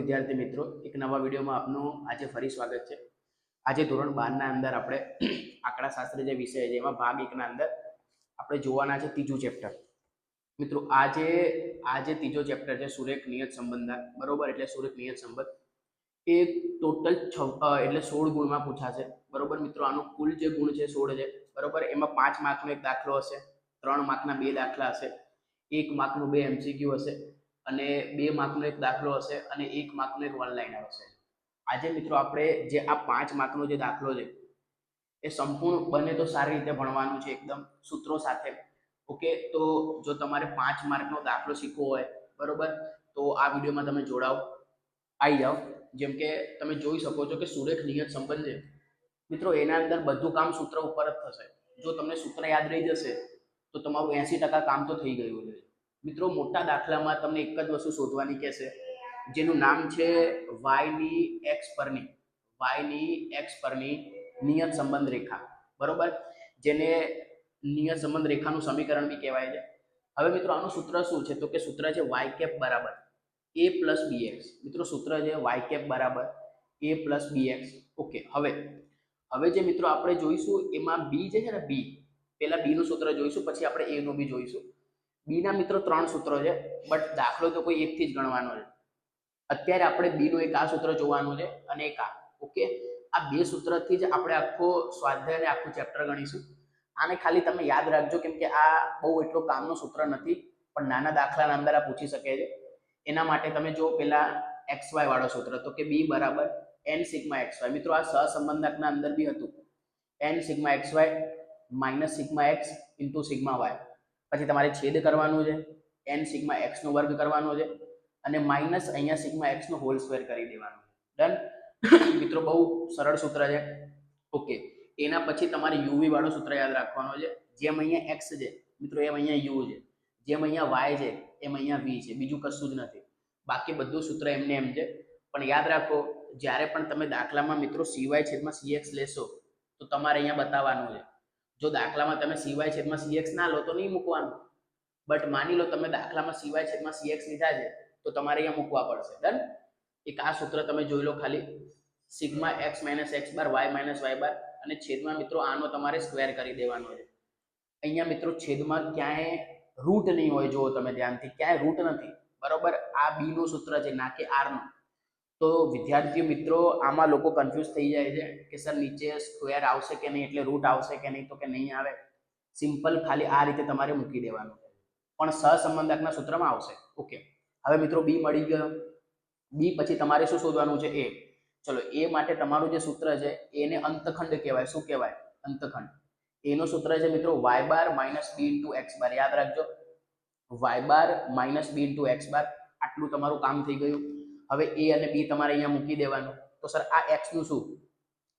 વિદ્યાર્થી મિત્રો, એક નવા વિડીયોમાં આપનું આજે ફરી સ્વાગત છે। આજે ધોરણ 12 ના અંદર આપણે આંકડાશાસ્ત્ર જે વિષય છે એમાં ભાગ 1 ના અંદર આપણે જોવાના છે ત્રીજું ચેપ્ટર। મિત્રો આજે ત્રીજો ચેપ્ટર છે સુરેખ નિયત સંબંધ, બરોબર? એટલે સુરેખ નિયત સંબંધ એ ટોટલ એટલે 16 ગુણમાં પૂછાશે, બરોબર મિત્રો? આનો કુલ જે ગુણ છે 16 છે, બરોબર? એમાં 5 માર્કનો એક દાખલો હશે, 3 માર્કના 2 દાખલા હશે, 1 માર્કનો 2 MCQ હશે અને 2 માર્કનો એક દાખલો હશે અને 1 માર્કનો એક વન લાઇનર હશે। આજે મિત્રો આપણે જે આ 5 માર્કનો જે દાખલો છે એ સંપૂર્ણ બને તો સારી રીતે ભણવાનું છે, એકદમ સૂત્રો સાથે। ઓકે, તો જો તમારે 5 માર્કનો દાખલો શીખવો હોય, બરોબર, તો આ વિડીયોમાં તમે જોડાઓ, આવી જાઓ। જેમ કે તમે જોઈ શકો છો કે સુરેખ નિયત સંબંધ છે મિત્રો, એના અંદર બધું કામ સૂત્ર ઉપર જ થશે। જો તમને સૂત્ર યાદ રહી જશે તો તમારું 80% કામ તો થઈ ગયું છે। મિત્રો મોટા દાખલામાં તમને એક જ વસ્તુ શોધવાની કહેશે, જેનું નામ છે y ની x પરની નિયત સંબંધ રેખા, બરોબર? જેને નિયત સંબંધ રેખાનું સમીકરણ બી કહેવાય છે। હવે મિત્રો આનું સૂત્ર શું છે? તો કે સૂત્ર છે y કેપ બરાબર a પ્લસ bx। મિત્રો સૂત્ર છે y કેપ બરાબર a પ્લસ bx। ઓકે, હવે જે મિત્રો આપણે જોઈશું એમાં b છે ને, b પહેલા b નું સૂત્ર જોઈશું, પછી આપણે a નું બી જોઈશું। b ના મિત્રો 3 સૂત્રો છે, બટ દાખલો તો કોઈ એકથી જ ગણવાનો છે। અત્યારે આપણે b નું એક આ સૂત્ર જોવાનું છે અને એક આ। ઓકે, આ બે સૂત્રથી જ આપણે આખો સ્વાધ્યાય અને આખું ચેપ્ટર ગણીશું। આને ખાલી તમે યાદ રાખજો, કેમ કે આ બહુ એટલો કામનો સૂત્ર નથી, પણ નાના દાખલાના અંદર આ પૂછી શકે છે। એના માટે તમે જો પેલા xy વાળો સૂત્ર, તો કે b બરાબર n સિગ્મા xy। મિત્રો આ સહસંબંધકના અંદર બી હતું, n sigma xy minus sigma x into sigma y। પછી તમારે છેદ કરવાનું છે, n સિગ્મા x નો વર્ગ કરવાનો છે અને માઇનસ અહીંયા સિગ્મા x નો હોલ સ્ક્વેર કરી દેવાનો છે। ડન? મિત્રો બહુ સરળ સૂત્ર છે। ઓકે, એના પછી તમારે uv વાળો સૂત્ર યાદ રાખવાનો છે। જેમ અહીંયા x છે મિત્રો, એમ અહીંયા u છે, જેમ અહીંયા y છે એમ અહીંયા v છે, બીજું કશું જ નથી। બાકી બધું સૂત્ર એમને એમ છે। પણ યાદ રાખો, જ્યારે પણ તમે દાખલામાં મિત્રો cy છેદમાં cx લેશો તો તમારે અહીંયા બતાવવાનું છે। જો દાખલામાં તમે cy છેદમાં cx ના લો તો નહીં મૂકવાનું, બટ માની લો તમે દાખલામાં cy છેદમાં cx લીધા છે તો તમારે અહીંયા મૂકવા પડશે। ડન? એક આ સૂત્ર તમે જોઈ લો ખાલી, સિગ્મા x માઇનસ x બાર y માઇનસ y બાર, અને છેદમાં મિત્રો આનો તમારે સ્ક્વેર કરી દેવાનો છે। અહીંયા મિત્રો છેદમાં ક્યાંય રૂટ નહીં હોય, જો તમે ધ્યાનથી, ક્યાંય રૂટ નથી, બરોબર? આ b નું સૂત્ર છે, ના કે r નું। તો વિદ્યાર્થીઓ મિત્રો આમાં લોકો કન્ફ્યુઝ થઈ જાય છે કે સર નીચે સ્ક્વેર આવશે કે નહીં, એટલે રૂટ આવશે કે નહીં, તો કે નહીં આવે। સિમ્પલ ખાલી આ રીતે તમારે મૂકી દેવાનું, પણ સહસંબંધકના સૂત્રમાં આવશે। ઓકે, હવે મિત્રો b મળી ગયો। b પછી તમારે શું શોધવાનું છે? a। ચલો, a માટે તમારું જે સૂત્ર છે એને અંતખંડ કહેવાય। શું કહેવાય? અંતખંડ। એનું સૂત્ર છે મિત્રો y bar minus b into x બાર। યાદ રાખજો, y bar minus b into x બાર। આટલું તમારું કામ થઈ ગયું। હવે a અને b તમારે અહીંયા મૂકી દેવાનું। તો સર આ x નું શું?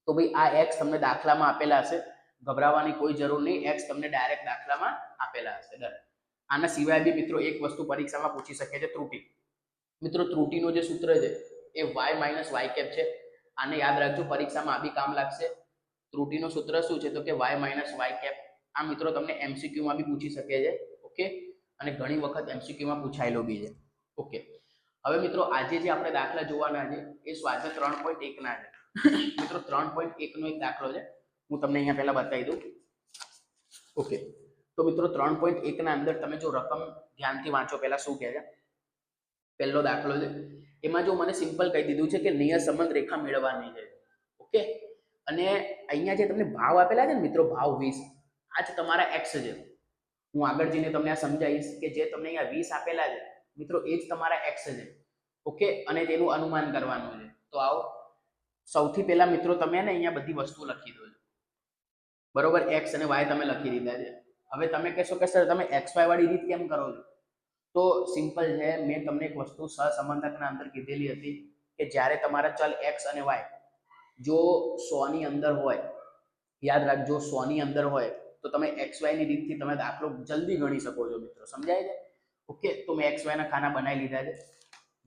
તો ભાઈ આ x તમને દાખલામાં આપેલા હશે, ગભરાવાની કોઈ જરૂર નહીં, x તમને ડાયરેક્ટ દાખલામાં આપેલા હશે। ડન? આના સિવાય બી મિત્રો એક વસ્તુ પરીક્ષામાં પૂછી શકે છે, ત્રુટિ। મિત્રો ત્રુટિનું જે સૂત્ર છે એ y માઇનસ y કેપ છે। આને યાદ રાખજો, પરીક્ષામાં આ બી કામ લાગશે। ત્રુટિનું સૂત્ર શું છે? તો કે y માઇનસ y કેપ। આ મિત્રો તમને MCQ માં બી પૂછી શકે છે। ઓકે, અને ઘણી વખત MCQ માં પૂછાયેલો બી છે। ઓકે, હવે મિત્રો આજે જે આપણે દાખલા જોવાના છે એ સ્વાધ્યાય 3.1 ના છે। મિત્રો 3.1 નો એક દાખલો છે, હું તમને અહીંયા પહેલા બતાવી દઉં। ઓકે, તો મિત્રો 3.1 ના અંદર તમે જો રકમ ધ્યાનથી વાંચો, પહેલા શું કહે છે? પહેલો દાખલો છે, એમાં જો મને સિમ્પલ કહી દીધું છે કે નિયત સંબંધ રેખા મેળવવાની છે। ઓકે, અને અહીંયા જે તમને ભાવ આપેલા છે ને મિત્રો, ભાવ 20, આ જ તમારા x છે। હું આગળ જઈને તમને આ સમજાવીશ કે જે તમને અહીંયા 20 આપેલા છે મિત્રો, એ જ તમારા x છે। ઓકે, અને તેનું અનુમાન કરવાનું છે। તો આવો, સૌથી પહેલા મિત્રો તમે ને અહીંયા બધી વસ્તુ લખી દો, બરોબર? x અને y તમે લખી દીધા છે। હવે તમે કહેશો કે સર તમે xy વાળી રીત કેમ કરો છો? તો સિમ્પલ છે, મેં તમને એક વસ્તુ સહસંબંધકના અંદર કીધેલી હતી કે જ્યારે તમારા ચલ x અને y જો 100 ની અંદર હોય, યાદ રાખજો 100 ની અંદર હોય, તો તમે xy ની રીતથી તમે દાખલો જલ્દી ગણી શકો છો મિત્રો। સમજાય છે? ઓકે, તો મેં xy ના ખાના બનાવી લીધા છે।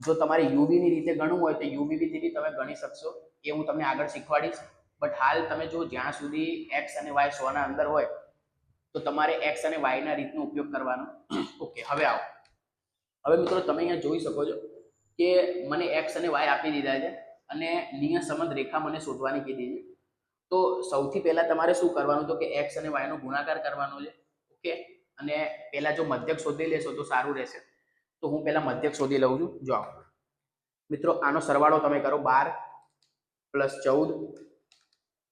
જો તમારે uv ની રીતે ગણવું હોય તો uv થી બી તમે ગણી શકશો, એ હું તમને આગળ શીખવાડીશ। બટ હાલ તમે જો જ્યાં સુધી x અને y 100 ના અંદર હોય તો તમારે x અને y ના રીતનો ઉપયોગ કરવાનો। ઓકે, હવે આવો, હવે મિત્રો તમે અહીંયા જોઈ શકો છો કે મને એક્સ અને વાય આપી દીધા છે અને નિયત સંબંધ રેખા મને શોધવાની કીધી છે. તો સૌથી પહેલા તમારે શું કરવાનું તો કે એક્સ અને વાય નો ગુણાકાર કરવાનો છે. ઓકે, અને પહેલા જો મધ્યક શોધી લેશો તો સારું રહેશે. તો હું પહેલા મધ્યક શોધી લઉં છું. જો મિત્રો આનો સરવાળો તમે કરો 12 પ્લસ 14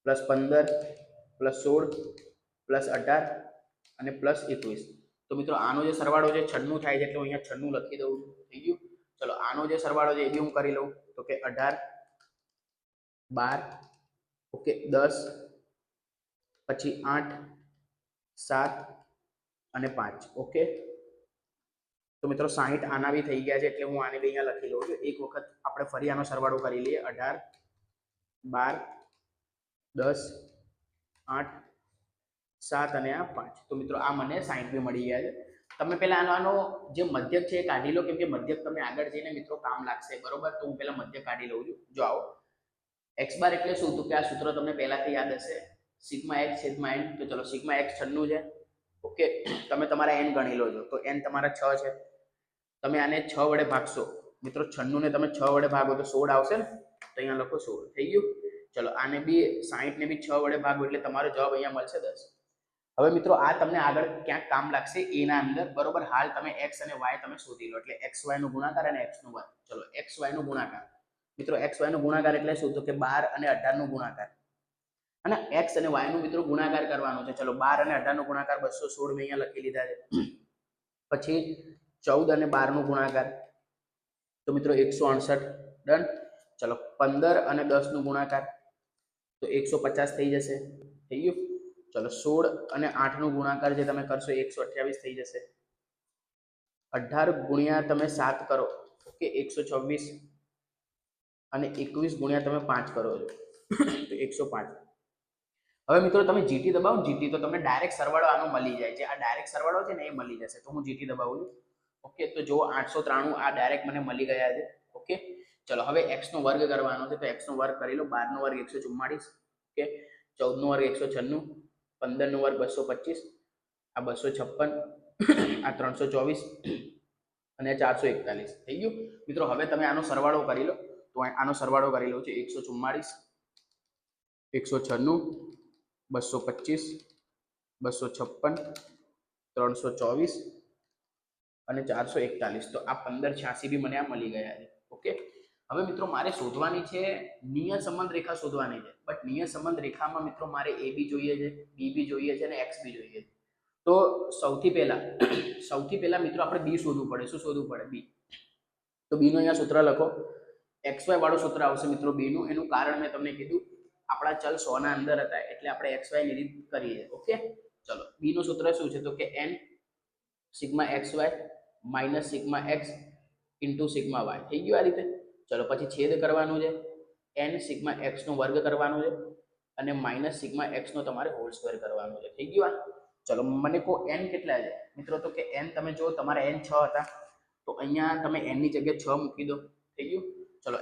પ્લસ 15 પ્લસ 16 પ્લસ 18 અને પ્લસ 21. તો મિત્રો આનો જે સરવાળો છે 96 થાય છે, એટલે હું અહીંયા 96 લખી દઉં છું. થઈ ગયું. ચલો આનો જે સરવાળો છે એ બી હું કરી લઉં. તો કે 18 12 ઓકે 10 પછી 8 7 અને 5. ઓકે, તો મિત્રો 60 આના બી થઈ ગયા છે, એટલે હું આને બી અહીંયા લખી લઉં છું. એક વખત આપણે ફરી આનો સરવાળો કરી લઈએ. 18 12 10 8 7 અને આ 5. તો મિત્રો આ મને 60 બી મળી ગયા છે. તમે પહેલા આનો જે મધ્યક છે એ કાઢી લો, કેમ કે મધ્યક તમને આગળ જઈને મિત્રો કામ લાગશે. બરોબર, તો હું પહેલા મધ્યક કાઢી લઉં છું. જો આવો x બાર એટલે શું? તો કે આ સૂત્ર તમને પહેલાથી યાદ હશે, સિગ્મા x છેદમાં n. તો ચલો સિગ્મા x 96 છે. ઓકે, તમે તમારા n ગણી લો છો. તો n તમારા 6 છે. તમે આને 6 વડે ભાગશો મિત્રો. 96 ને તમે 6 વડે ભાગો તો 16 આવશે ને. તો અહીંયા લખો 16. થઈ ગયું. ચલો આને બી 60 ને બી 6 વડે ભાગો એટલે તમારો જવાબ અહીંયા મળશે 10. હવે મિત્રો આ તમને આગળ ક્યાંક કામ લાગશે એના અંદર. બરોબર, હાલ તમે x અને y તમે શોધી લો, એટલે xy નો ગુણાકાર અને x નો વર્ગ. ચલો xy નો ગુણાકાર મિત્રો, xy નો ગુણાકાર એટલે શું? તો કે 12 અને 18 નો ગુણાકાર. અને x અને y નો મિત્રો ગુણાકાર કરવાનો છે. ચલો 12 અને 18 નો ગુણાકાર 216 મેં અહીંયા લખી લીધા છે. પછી 14 અને 12 નો ગુણાકાર તો મિત્રો 168. ડન. ચલો 15 અને 10 નો ગુણાકાર તો 150 થઈ જશે. થઈ ગયું. ચલો 16 અને 8 નો ગુણાકાર જે તમે કરશો 128 થઈ જશે. 18 ગુણ્યા તમે 7 કરો ઓકે 126 અને 21 ગુણ્યા તમે 5 કરો છો તો 105. હવે મિત્રો તમે જીટી દબાવો, જીટી તો તમને ડાયરેક્ટ સરવાળો આનો મળી જાય છે. આ ડાયરેક્ટ સરવાળો છે ને એ મળી જશે. તો હું જીટી દબાવું છું. ઓકે, તો જો 893 આ ડાયરેક્ટ મને મળી ગયા છે. ઓકે, ચલો હવે x નો વર્ગ કરવાનો છે. તો x નો વર્ગ કરી લો. 12 નો વર્ગ 144. ઓકે, 14 નો વર્ગ 196, 15 નો વર્ગ 225, આ 256, આ 324 અને 441. થઈ ગયું મિત્રો. હવે તમે આનો સરવાળો કરી લો. તો આનો સરવાળો કરી લો છે 144 196 225 256 324 અને 441. તો આ 1586 બી મને આ મળી ગયા છે. ઓકે, હવે મિત્રો મારે શોધવાની છે નિયત સંબંધ રેખા શોધવાની છે. બટ નિયત સંબંધ રેખામાં મિત્રો મારે a બી જોઈએ છે, b બી જોઈએ છે અને x બી જોઈએ છે. તો સૌથી પહેલા મિત્રો આપણે b શોધવું પડે. શું શોધવું પડે? b. તો b નું અહીંયા સૂત્ર લખો. xy વાળું સૂત્ર આવશે મિત્રો b નું. એનું કારણ મેં તમને કીધું, આપણા ચલ 100 ના અંદર હતા એટલે આપણે xy ની રીત કરીએ. ઓકે, ચલો b નું સૂત્ર શું છે? તો કે n sigma xy minus sigma x into sigma y. થઈ ગયું આ રીતે. ચલો પછી છેદ કરવાનું છે. n સિગ્મા x નો વર્ગ કરવાનો છે અને માઇનસ સિગ્મા x નો તમારે હોલ સ્ક્વેર કરવાનો છે. થઈ ગયું આ. ચલો મને કહો n કેટલા છે મિત્રો? તો કે n તમે જો તમારા n 6 હતા, તો અહીંયા તમે n ની જગ્યાએ 6 મૂકી દો. થઈ ગયું. ચલો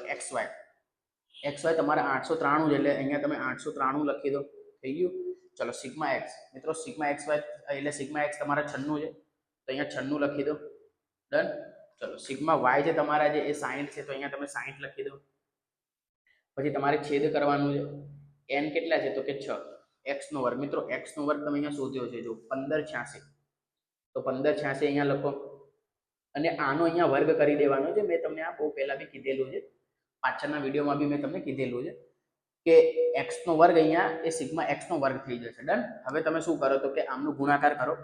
xy તમારા 893 છે એટલે અહીંયા તમે 893 લખી દો. થઈ ગયું. ચલો સિગ્મા x મિત્રો, સિગ્મા xy એટલે સિગ્મા x તમારા 96 છે તો અહીંયા 96 લખી દો. ડન. ચલો સિગ્મા y જે તમારા જે એ 60 છે તો અહીંયા તમે 60 લખી દો. પછી તમારે છેદ કરવાનું છે. n કેટલા છે? તો કે 6. x નો વર્ગ મિત્રો, x નો વર્ગ તમે અહીંયા શોધ્યો છે. જો 1586, તો 1586 અહીંયા લખો અને આનો અહીંયા વર્ગ કરી દેવાનો છે. મેં તમને આ બહુ પહેલા બી કીધેલું છે, પાછળના વિડીયોમાં બી મેં તમને કીધેલું છે કે x નો વર્ગ અહીંયા એ સિગ્મા x નો વર્ગ થઈ જશે. ડન. હવે તમે શું કરો તો કે આમનો ગુણાકાર કરો.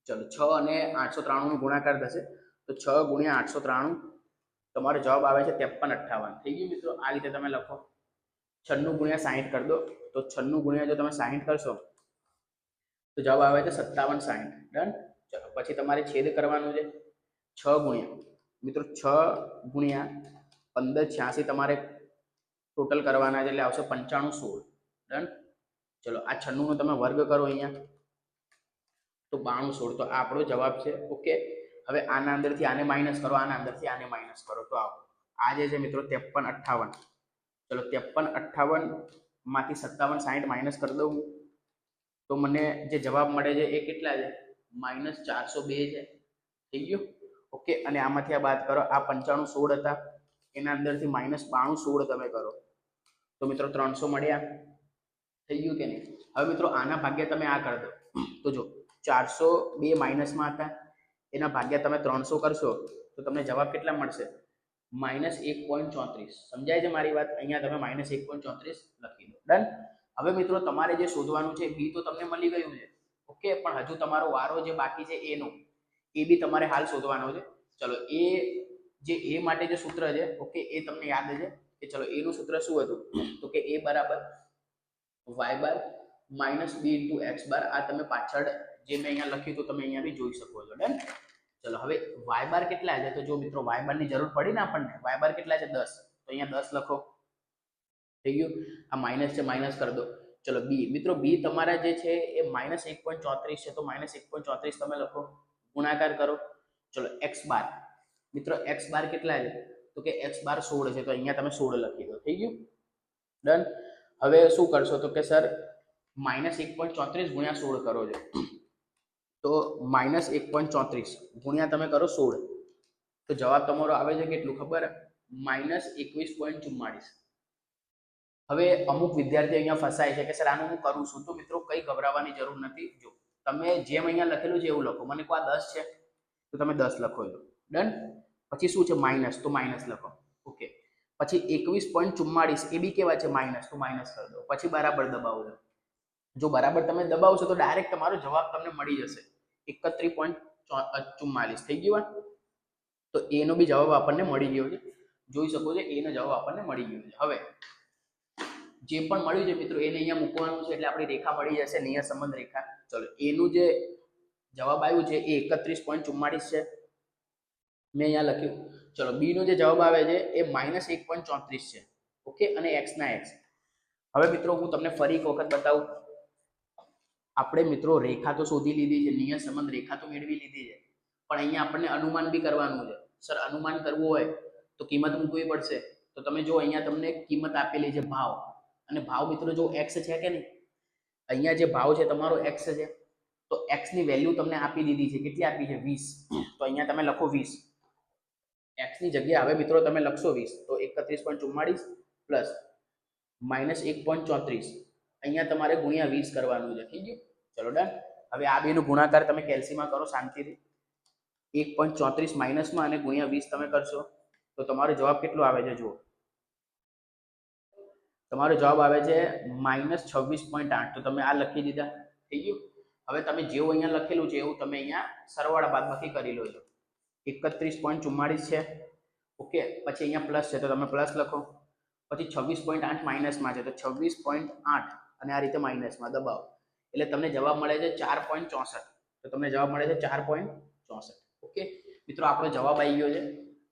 ચલો 6 અને 893 નો ગુણાકાર થશે તો 6 ગુણ્યા 893 તમારો જવાબ આવે છે 5358. થઈ ગયું મિત્રો. આ રીતે તમે લખો. 96 ગુણ્યા 60 કરી દો. તો 96 ગુણ્યા જો તમે 60 કરશો તો જવાબ આવે છે 5760. ડન. ચલો પછી તમારે છેદ કરવાનું છે. 6 ગુણ્યા મિત્રો 6 ગુણ્યા 1586 તમારે ટોટલ કરવાના છે એટલે આવશે 9516. ડન. ચલો આ 96 નો તમે વર્ગ કરો અહીંયા તો 9216. તો આ આપણો જવાબ છે. ઓકે, હવે આના અંદરથી આને માઇનસ કરો, આના અંદરથી આને માઇનસ કરો તો આ જે છે મિત્રો 5358. ચલો 5358 માંથી 5760 માઇનસ કરી દઉં તો મને જે જવાબ મળે છે એ કેટલા છે? -402 છે. થઈ ગયું. ઓકે, અને આમાંથી આ બાદ કરો, આ 95 16 હતા, એના અંદરથી -92 16 તમે કરો તો મિત્રો 300 મળ્યા. થઈ ગયું કે નહીં? હવે મિત્રો આના ભાગ્યા તમે આ કરી દો તો જો 402 માઇનસમાં હતા, એના ભાગ્યા તમે 300 કરશો તો તમને જવાબ કેટલા મળશે? -1.34. સમજાય છે મારી વાત? અહીંયા તમે -1.34 લખી દો. ડન. હવે મિત્રો તમારે જે શોધવાનું છે બી તો તમને મળી ગયું છે, ઓકે, પણ હજુ તમારો વારો જે બાકી છે એનો, એ બી તમારે હાલ શોધવાનો છે. ચલો, એ જે એ માટે જે સૂત્ર છે, ઓકે, એ તમને યાદ છે કે ચલો એનું સૂત્ર શું હતું? તો કે a બરાબર y bar minus b into x બાર. આ તમે પાછળ જે મેં અહીંયા લખ્યું તો તમે અહીંયા બી જોઈ શકો છો. ડન. ચલો હવે y બાર કેટલા છે? તો જો મિત્રો y બાર ની જરૂર પડી ને આપણને, y બાર કેટલા છે? 10. તો અહીંયા 10 લખો. થઈ ગયું. આ માઇનસ છે, માઇનસ કરી દો. ચલો b મિત્રો, b તમારા જે છે એ -1.34 છે, તો -1.34 તમે લખો, ગુણાકાર કરો. ચલો x બાર મિત્રો, x બાર કેટલા છે? તો કે x બાર 16 છે, તો અહીંયા તમે 16 લખી દો. થઈ ગયું. ડન. હવે શું કરશો? તો કે સર -1.34 ગુણ્યા 16 કરો છો, તો -1.34 ગુણ્યા તમે કરો 16, તો જવાબ તમારો આવે છે કેટલું ખબર? -21.44. હવે અમુક વિદ્યાર્થીઓ અહીંયા ફસાય છે કે સર આનું હું કરું છું. તો મિત્રો કંઈ ગભરાવાની જરૂર નથી. જો તમે જેમ અહીંયા લખેલું છે એવું લખો. મને કહો આ 10 છે તો તમે 10 લખો છો. ડન. પછી શું છે? માઇનસ, તો માઇનસ લખો. ઓકે. પછી 21.44 એ બી કેવા છે? માઇનસ, તો માઇનસ કરી દો. પછી બરાબર દબાવો. જો બરાબર તમે દબાવશો તો ડાયરેક્ટ તમારો જવાબ તમને મળી જશે, 31.44. થઈ ગયું. તો એનો બી જવાબ આપણને મળી ગયો છે. જોઈ શકો છો, એનો જવાબ આપણને મળી ગયો છે. હવે જે પણ મળ્યું છે મિત્રો એને અહીંયા મૂકવાનું છે, એટલે આપણી રેખા મળી જશે, નિયત સંબંધ રેખા. ચલો, એનું જે જવાબ આવ્યું છે એ 31.44 છે, મેં અહીંયા લખ્યું. ચલો, બી નો જે જવાબ આવે છે એ -1.34 છે, ઓકે, અને x ના x. હવે મિત્રો હું તમને ફરી એક વખત બતાવું. આપણે મિત્રો રેખા તો શોધી લીધી છે, નિયત સંબંધ રેખા તો મેળવી લીધી છે, પણ અહીંયા આપણને અનુમાન બી કરવાનું છે. સર અનુમાન કરવું હોય તો કિંમત મૂકવી પડશે. તો તમે જો અહીંયા તમને કિંમત આપેલી છે ભાવ, અને ભાવ મિત્રો જો x છે કે નહીં, અહીંયા જે ભાવ છે તમારો x છે, તો x ની વેલ્યુ તમને આપી દીધી છે. કેટલી આપી છે? 20. તો અહીંયા તમે લખો 20. x ની જગ્યાએ હવે મિત્રો તમે લખશો 20, તો 31.44 પ્લસ -1.34, અહીંયા તમારે ગુણ્યા 20 કરવાનું છે. થઈ ગયું. ચલો ડન. હવે આ બેનો ગુણાકાર તમે કેલ્સીમાં કરો શાંતિથી. 1.34 માઇનસમાં અને ગુણ્યા 20 તમે કરશો તો તમારો જવાબ કેટલો આવે છે? જુઓ, તમારો જવાબ આવે છે -26.8. તો તમે આ લખી દીધા. થઈ ગયું. હવે તમે જેવું અહીંયા લખેલું છે એવું તમે અહીંયા સરવાળા બાદબાકી કરી લો છો. 31.44 છે, ઓકે, પછી અહીંયા પ્લસ છે તો તમે પ્લસ લખો. પછી 26.8 માઇનસમાં છે તો 26.8 અને આ રીતે માઇનસમાં દબાવો, એટલે તમને જવાબ મળે છે 4.64. તો તમને જવાબ મળે છે 4.64. ઓકે મિત્રો, આપણો જવાબ આવી ગયો છે.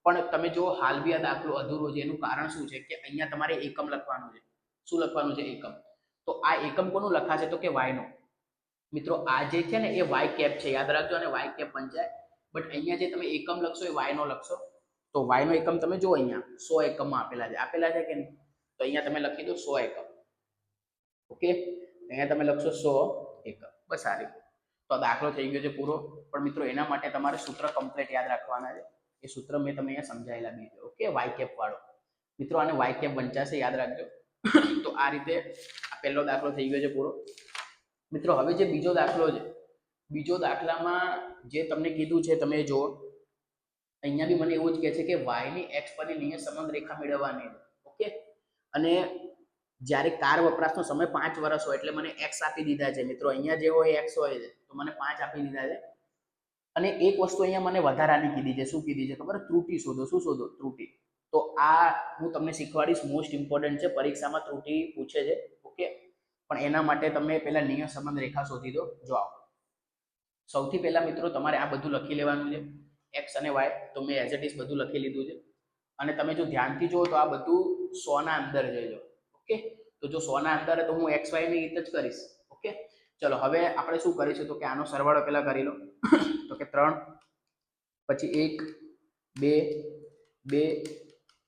પણ તમે જો હાલ બી આ દાખલો અધૂરો છે, એનું કારણ શું છે કે અહીંયા તમારે એકમ લખવાનું છે. શું લખવાનું છે? એકમ. તો આ એકમ કોનું લખાશે? તો કે y નો. મિત્રો આ જે છે ને એ y કેપ છે, યાદ રાખજો, અને y કેપ બન જાય. બટ અહીંયા જે તમે એકમ લખશો એ y નો લખશો. તો y નો એકમ તમે જો અહીંયા 100 એકમમાં આપેલા છે કે નહીં? તો અહીંયા તમે લખી દો 100 એકમ. ઓકે, અહીંયા તમે લખશો 100 એકમ. બસ આ રીતે. તો આ દાખલો થઈ ગયો છે પૂરો. પણ મિત્રો એના માટે તમારે સૂત્ર કમ્પ્લીટ યાદ રાખવાના છે. એ સૂત્ર મેં તમને અહીંયા સમજાયેલા બી છે. ઓકે, y કેપ વાળો. મિત્રો આને y કેપ વંચાશે, યાદ રાખજો. તો આ રીતે આ પહેલો દાખલો થઈ ગયો છે પૂરો. મિત્રો હવે જે બીજો દાખલો છે, બીજો દાખલામાં જે તમને કીધું છે તમે જુઓ, અહીંયા બી મને એવું જ કહે છે કે y ની x પરની નિયત સંબંધ રેખા મેળવવાની છે. ઓકે, અને જ્યારે કાર વપરાશનો સમય 5 વર્ષ હોય એટલે મને x આપી દીધા છે. મિત્રો અહીંયા જે હોય x હોય છે તો મને 5 આપી દીધા છે. અને એક વસ્તુ અહીંયા મને વધારાની કીધી છે. શું કીધી છે ખબર? ત્રુટી શોધો. શું શોધો? ત્રુટી. તો આ હું તમને શીખવાડીશ, મોસ્ટ ઇમ્પોર્ટન્ટ છે, પરીક્ષામાં ત્રુટી પૂછે છે. ઓકે, પણ એના માટે તમે પહેલા નિયત સંબંધ રેખા શોધી દો. જો આવો, સૌથી પહેલા મિત્રો તમારે આ બધું લખી લેવાનું છે, x અને y. તો મેં એઝ ઇટ ઇઝ બધું લખી લીધું છે. અને તમે જો ધ્યાનથી જુઓ તો આ બધું 100 ના અંદર છે. જો ઓકે, તો જો 100 ના અંદર તો હું x y ની રીતે જ કરીશ. ઓકે, ચલો હવે આપણે શું કરીશું? તો કે આનો સરવાળો પહેલા કરી લો. તો કે 3, પછી 1, 2, 2,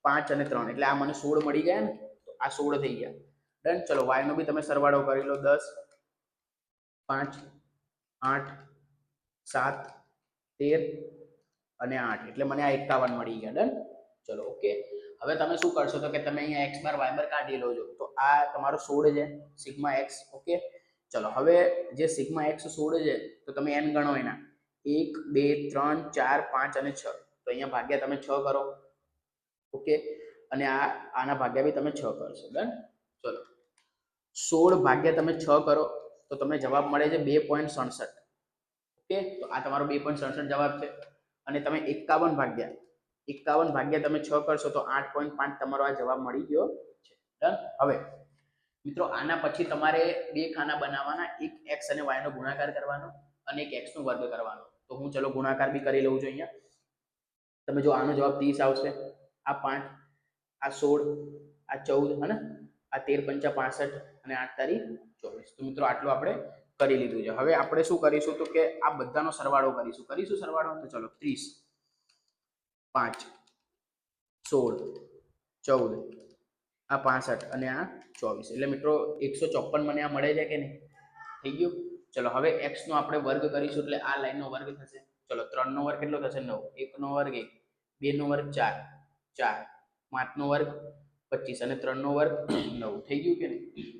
5 અને 3, એટલે આ મને 16 મળી ગયા ને. તો આ 16 થઈ ગયા. ડન. ચલો y નો બી તમે સરવાળો કરી લો. 10, 5, 8, 7, 13, અને 8 એટલે મને આ 51 મળી ગયા. ડન. ચલો ઓકે. હવે તમે શું કરશો તો કે તમે અહીંયા x બાર y બાર કાઢી લો છો. તો આ તમારો 16 છે સિગ્મા x. ઓકે. ચલો હવે જે સિગ્મા x 16 છે તો તમે n ગણો એના 1 2 3 4 5 અને 6. તો અહીંયા ભાગ્યા તમે 6 કરો. ઓકે. અને આના ભાગ્યા બી તમે 6 કરશો. ડન. ચલો 16 ભાગ્યા તમે 6 કરો તો તમને જવાબ મળે છે 2.67. ઓકે. તો આ તમારો 2.67 જવાબ છે. અને તમે 51 ભાગ્યા તમે 6 કરશો તો 8.5 તમારો આ જવાબ મળી ગયો છે. ડન. હવે મિત્રો આના પછી તમારે બે ખાના બનાવવાના, એક x અને y નો ગુણાકાર કરવાનો અને એક x નો વર્ગ કરવાનો. તો હું ચલો ગુણાકાર બી કરી લઉં છું. અહીંયા તમે જો આનો જવાબ 30 આવશે, આ 5, આ 16, આ 14 અને આ 13 × 5 = 65 અને 8 તારી 24. તો મિત્રો આટલું આપણે કરી લીધું છે. હવે આપણે શું કરીશું તો કે આ બધાનો સરવાળો કરીશું સરવાળો. તો ચલો 30 5 16 14 આ 65 અને આ 24 એટલે મિત્રો 154 મને આ મળે છે કે નહીં? થઈ ગયું. ચલો હવે x નો આપણે વર્ગ કરીશું એટલે આ લાઈનનો વર્ગ થશે. ચલો 3 નો વર્ગ કેટલો થશે? 9. 1 નો વર્ગ 1, 2 નો વર્ગ 4, 4, 5 નો વર્ગ 25 અને 3 નો વર્ગ 9. થઈ ગયું કે નહીં?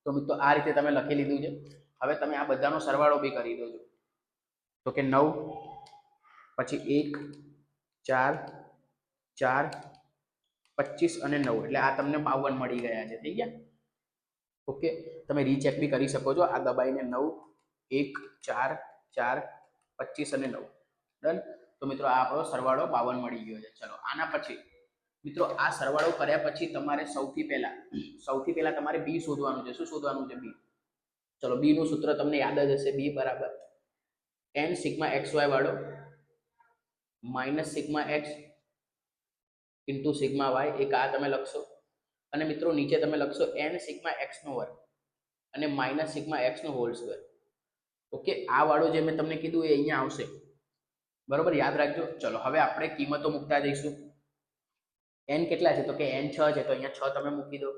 તો મિત્રો આ રીતે તમે લખી લીધું છે. હવે તમે આ બધાનો સરવાળો બી કરી દો છો. તો કે 9 પછી 1 4 4 25 અને 9 એટલે આ તમને 52 મળી ગયા છે. થઈ ગયા? ઓકે. તમે રીચેક બી કરી શકો છો આ દબાઈને 9 1 4 4 25 અને 9. ડન. તો મિત્રો આ આપણો સરવાળો 52 મળી ગયો છે. ચલો આના પછી મિત્રો આ સરવાળો કર્યા પછી તમારે સૌથી પહેલા તમારે b શોધવાનું છે. શું શોધવાનું છે? b. ચલો b નું સૂત્ર તમને યાદ જ હશે. b બરાબર n સિગ્મા xy વાળો minus sigma x into sigma y. એક આ તમે લખશો અને મિત્રો નીચે તમે લખશો n સિગ્મા x નો વર્ગ અને માઇનસ સિગ્મા x નો હોલ સ્ક્વેર. ઓકે. આ વાળું જે મેં તમને કીધું એ અહીંયા આવશે. બરોબર, યાદ રાખજો. ચલો હવે આપણે કિંમતો મૂકતા જઈશું. n કેટલા છે? તો કે n 6 છે તો અહીંયા 6 તમે મૂકી દો.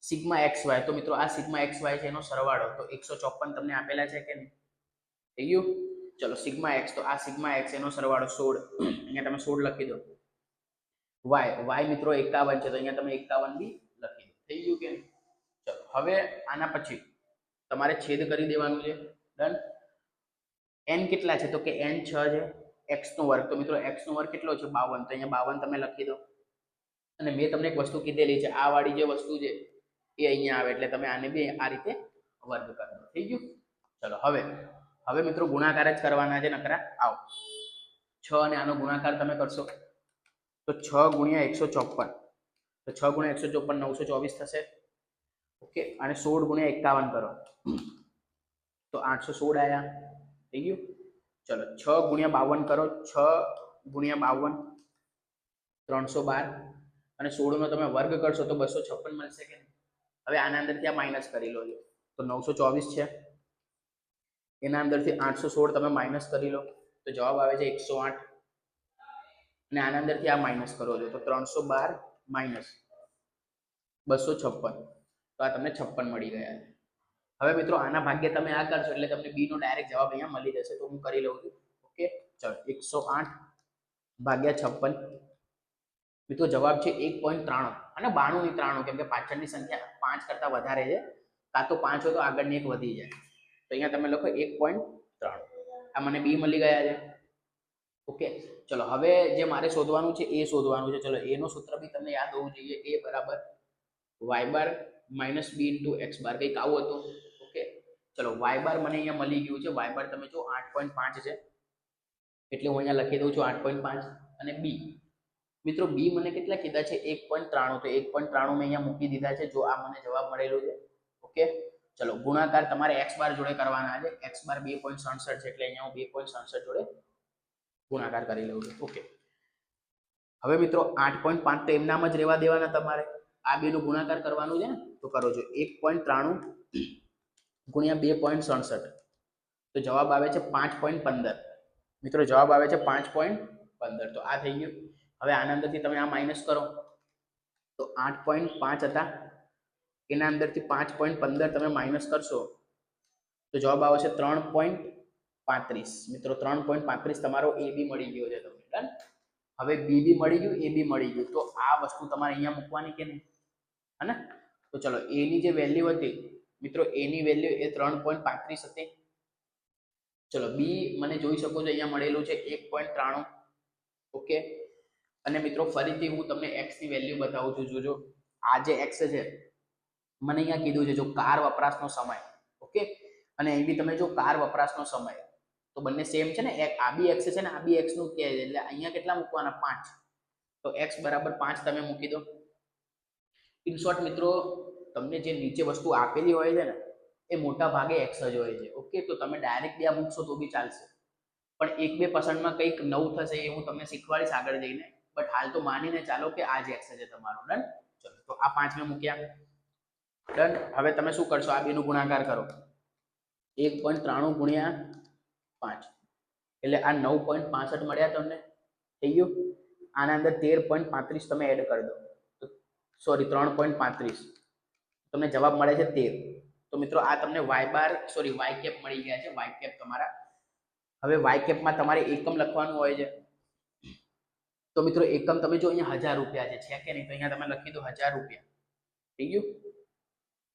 સિગ્મા xy તો મિત્રો આ સિગ્મા xy છે એનો સરવાળો તો 154 તમને આપેલા છે કે નહીં? થઈ ગયું. ચલો સિગ્મા x તો આ સિગ્મા x એનો સરવાળો 16 અહીંયા તમે 16 લખી દો. y મિત્રો 51 છે તો અહીંયા તમે 51 બી લખી દો. થઈ ગયું કે નહીં? ચલો હવે આના પછી તમારે છેદ કરી દેવાનું છે. ડન. n કેટલા છે? તો કે n 6 છે. x નો વર્ગ તો મિત્રો x નો વર્ગ કેટલો છે? 52. તો અહીંયા 52 તમે લખી દો. અને મેં તમને એક વસ્તુ કીધેલી છે, આ વાળી જે વસ્તુ છે એ અહીંયા આવે એટલે તમે આને બી આ રીતે વર્ગ કરી દો. થઈ ગયું. ચલો હવે મિત્રો ગુણાકાર જ કરવાના છે નકરા. આવો 6 અને આનો ગુણાકાર તમે કરશો તો 6 × 154 તો 6 × 154 924 થશે. ઓકે. અને 16 × 51 કરો તો 816 આયા. થઈ ગયું. ચલો 6 × 52 કરો. 6 × 52 312 અને 16 નો તમે વર્ગ કરશો તો 256 મળશે કે નહીં? હવે આના અંદરથી આ માઇનસ કરી લો છો તો 924 છે. એના અંદરથી 816 તમે માઇનસ કરી લો તો જવાબ આવે છે 108. અને આના અંદરથી આ માઇનસ કરો છો તો 312 માઇનસ 256 તો આ તમને 56 મળી ગયા છે. હવે મિત્રો આના ભાગ્ય તમે આ કરશો એટલે તમને b નો ડાયરેક્ટ જવાબ અહીંયા મળી જશે. તો હું કરી લઉં છું. ઓકે. ચલો 108 ભાગ્યા 56 મિત્રો જવાબ છે 1.93 અને 92 ની 93 કેમ કે પાછળની સંખ્યા 5 કરતા વધારે છે. કાં તો 5 હોય તો આગળની એક વધી જાય. તો અહીંયા તમે લખો 1.93. આ મને b મળી ગયા છે. ઓકે. ચલો હવે જે મારે શોધવાનું છે એ શોધવાનું છે. ચલો a નું સૂત્ર બી તમને યાદ હોવું જોઈએ. a બરાબર y bar minus b into x બાર કંઈક આવું હતું. ઓકે. ચલો y બાર મને અહીંયા મળી ગયું છે. y બાર તમે જો 8.5 છે એટલે હું અહીંયા લખી દઉં છું 8.5 અને b મિત્રો b મને કેટલા કીધા છે? 1.93. તો 1.93 મેં અહીંયા મૂકી દીધા છે જો આ મને જવાબ મળેલો છે. ઓકે. ચલો ગુણાકાર તમારે x બાર જોડે કરવાના છે. x બાર 2.67 છે એટલે અહીંયા હું 2.67 જોડે ગુણાકાર કરી લઉં છું. ઓકે. હવે મિત્રો 8.5 તો એમનામ જ રહેવા દેવાના તમારે. આ બે નો ગુણાકાર કરવાનું છે ને તો કરો છો 1.93 ગુણ્યા 2.67 તો જવાબ આવે છે 5.15. મિત્રો જવાબ આવે છે 5.15. તો આ થઈ ગયું. હવે આના અંદરથી તમે આ માઇનસ કરો તો 8.5 હતા એના અંદરથી 5.15 તમે માઇનસ કરશો તો જવાબ આવશે 3.15. 35 મિત્રો 3.35 તમારો એ બી મળી ગયો છે તમને. ડન. હવે બી બી મળી ગયું, એ બી મળી ગયું, તો આ વસ્તુ તમારે અહીંયા મૂકવાની કે નહીં, હે ને? તો ચલો એ ની જે વેલ્યુ હતી મિત્રો, એ ની વેલ્યુ એ 3.35 હતી. ચલો બી મને જોઈ શકો છો અહીંયા મળેલું છે 1.93. ઓકે. અને મિત્રો ફરીથી હું તમને x ની વેલ્યુ બતાવું છું. જોજો આ જે x છે મને અહીંયા કીધું છે જો કાર વપરાશનો સમય. ઓકે. અને અહીં બી તમે જો કાર વપરાશનો સમય, તો બંને સેમ છે ને, આ બી x છે ને આ બી x નું કે છે, એટલે અહીંયા કેટલા મૂકવાના 5. તો x બરાબર 5 તમે મૂકી દો. ઇન શોર્ટ મિત્રો, તમને જે નીચે વસ્તુ આપેલી હોય છે ને એ મોટા ભાગે x જ હોય છે. ઓકે. તો તમે ડાયરેક્ટ બે મૂકશો તો બી ચાલશે, પણ 1-2% કંઈક નવું થશે એ હું તમને શીખવાડીશ આગળ જઈને. બટ હાલ તો માનીને ચાલો કે આ જ x છે તમારો. ડન. ચલો તો આ 5 મેં મૂક્યા. ડન. હવે તમે શું કરશો, આ બેનો ગુણાકાર કરો. 1.93 ગુણ્યા 5 એટલે આ 9.65 મળ્યા તમને. થઈ ગયું. આના અંદર 13.35 તમે એડ કરી દો, સોરી 3.35, તમને જવાબ મળે છે 13. તો મિત્રો આ તમને y કેપ મળી ગયા છે. y કેપ તમારા. હવે y કેપમાં તમારે એકમ લખવાનું હોય છે. તો મિત્રો એકમ તમે જો અહીંયા 1000 રૂપિયા છે કે નહીં, તો અહીંયા તમે લખી દો 1000 રૂપિયા. થઈ ગયું.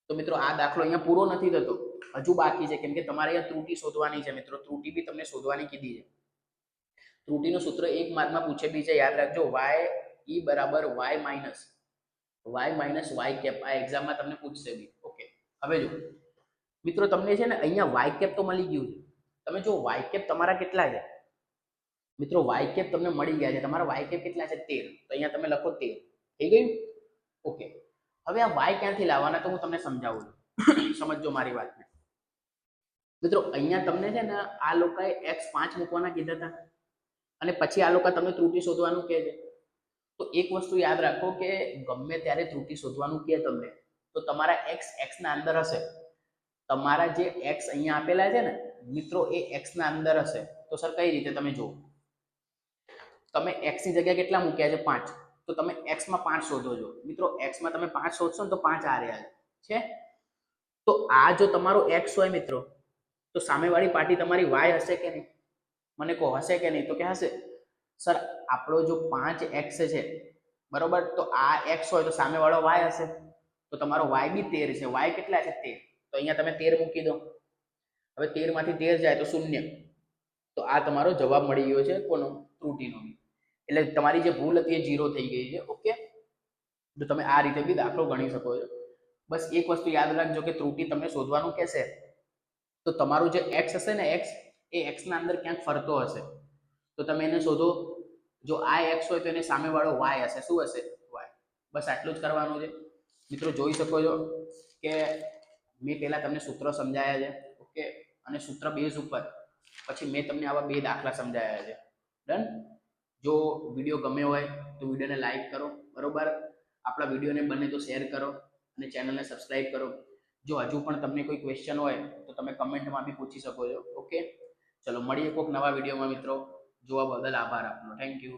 તો મિત્રો આ દાખલો અહીંયા પૂરો નથી થતો, હજુ બાકી છે, કેમ કે તમારે અહીંયા ત્રુટિ શોધવાની છે મિત્રો. ત્રુટિ બી તમને શોધવાની કીધી છે. ત્રુટિનું સૂત્ર 1 માર્કમાં પૂછે બી છે, યાદ રાખજો. y બરાબર y માઇનસ y કેપ. આ એક્ઝામમાં તમને પૂછશે બી. ઓકે. હવે જો મિત્રો તમને છે ને અહીંયા y કેપ તો મળી ગયું છે. તમે જો y કેપ તમારા કેટલા છે મિત્રો, y કેપ તમને મળી ગયા છે. તમારા y કેપ કેટલા છે 13. તો અહીંયા તમે લખો 13. થઈ ગયું. ઓકે. હવે આ y ક્યાંથી લાવવાના તો હું તમને સમજાવું છું. સમજજો મારી વાતને મિત્રો. અહીંયા તમને છે ને આ લોકોએ x5 મૂકવાના કીધા હતા, અને પછી આ લોકો તમને ત્રુટિ શોધવાનું કહે છે. તો એક વસ્તુ યાદ રાખો કે ગમે ત્યારે ત્રુટિ શોધવાનું કહે તમને, તો તમારા x ના અંદર હશે. તમારા જે x અહીંયા આપેલા છે ને મિત્રો, એ x ના અંદર હશે. તો સર કઈ રીતે? તમે જુઓ, તમે x ની જગ્યાએ કેટલા મૂક્યા છે 5, તો તમે x માં 5 શોધો છો મિત્રો. x માં તમે 5 શોધશો ને તો 5 આ રહ્યા છે. તો આ જો તમારો x હોય મિત્રો, તો સામેવાળી પાર્ટી તમારી y હશે કે નહીં? મને કહો, હશે કે નહીં? તો કે હશે. સર આપણો જો 5x છે બરોબર, તો આ x હોય તો સામેવાળો y હશે. તો તમારો y બી 13 છે. y કેટલા છે 13. તો અહીંયા તમે 13 મૂકી દો. હવે 13 માંથી 13 જાય તો 0. તો આ તમારો જવાબ મળી ગયો છે કોનો? ત્રુટિનો. એટલે તમારી જે ભૂલ હતી એ 0 થઈ ગઈ છે. ઓકે. તો તમે આ રીતે બી દાખલો ગણી શકો છો. બસ એક વસ્તુ યાદ રાખજો કે ત્રુટિ તમને શોધવાનું કહેશે તો તમારું જે x હશે ને, x એ x ના અંદર ક્યાંક ફરતો હશે, તો તમે એને શોધો. જો આ x હોય તો એને સામેવાળો y હશે. શું હશે? y. બસ આટલું જ કરવાનું છે મિત્રો. જોઈ શકો છો કે મેં પહેલા તમને સૂત્ર સમજાયા છે. ઓકે. અને સૂત્ર બેઝ ઉપર પછી મેં તમને આવા 2 દાખલા સમજાયા છે. ડન. જો વિડીયો ગમે હોય તો વિડીયોને લાઈક કરો, બરોબર. આપણા વિડીયોને બને તો શેર કરો અને ચેનલને સબસ્ક્રાઇબ કરો. જો હજુ પણ તમને કોઈ ક્વેશ્ચન હોય તો તમે કમેન્ટમાં બી પૂછી શકો છો. ઓકે. ચલો મળીએ કોઈક નવા વિડીયોમાં મિત્રો. જોવા બદલ આભાર આપનો. Thank you.